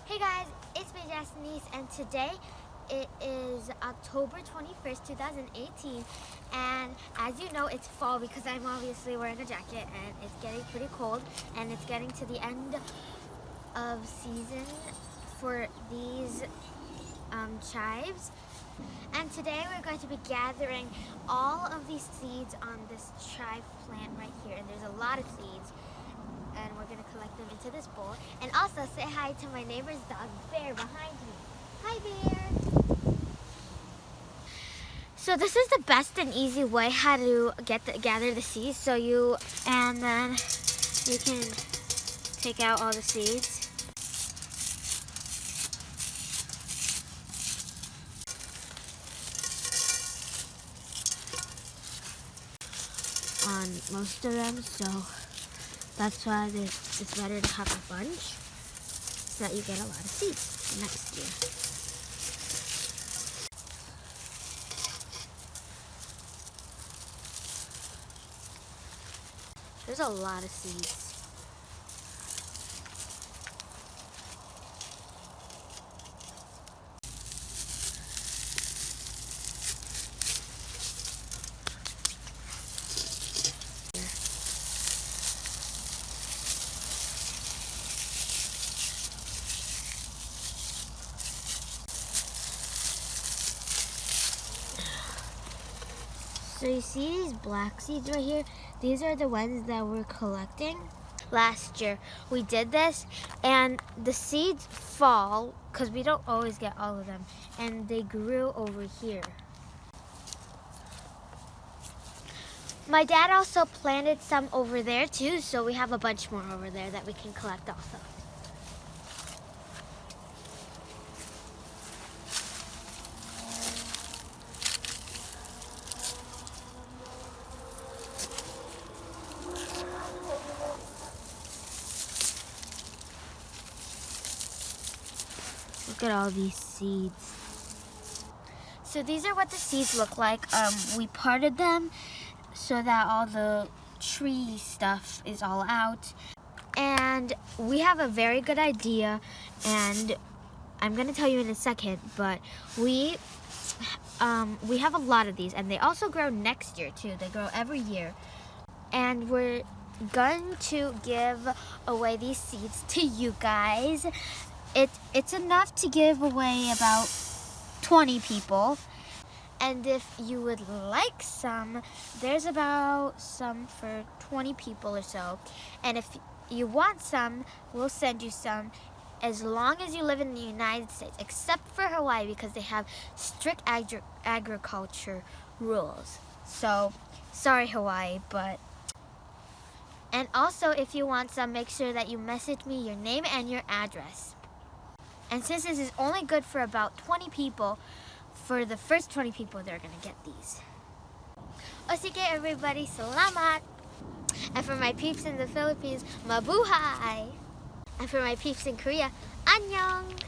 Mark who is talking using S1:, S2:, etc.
S1: Hey guys, it's me Janice, and today it is October 21st, 2018, and as you know it's fall because I'm obviously wearing a jacket and it's getting pretty cold and it's getting to the end of season for these chives. And today we're going to be gathering all of these seeds on this chive plant right here, and there's a lot of seeds. And we're going to collect them into this bowl. And also say hi to my neighbor's dog, Bear, behind me. Hi, Bear. So this is the best and easy way how to gather the seeds. And then you can take out all the seeds. On most of them, so that's why it's better to have a bunch so that you get a lot of seeds next year. There's a lot of seeds. So you see these black seeds right here? These are the ones that we're collecting. Last year we did this and the seeds fall because we don't always get all of them, and they grew over here. My dad also planted some over there too, so we have a bunch more over there that we can collect also. Look at all these seeds. So these are what the seeds look like. We parted them so that all the tree stuff is all out. And we have a very good idea, and I'm gonna tell you in a second, but we have a lot of these, and they also grow next year too. They grow every year. And we're going to give away these seeds to you guys. It's enough to give away about 20 people. And if you would like some, there's about some for 20 people or so. And if you want some, we'll send you some as long as you live in the United States, except for Hawaii because they have strict agriculture rules. So, sorry Hawaii, but... And also, if you want some, make sure that you message me your name and your address. And since this is only good for about 20 people, for the first 20 people, they're gonna get these. O sige everybody, salamat! And for my peeps in the Philippines, mabuhay! And for my peeps in Korea, annyeong!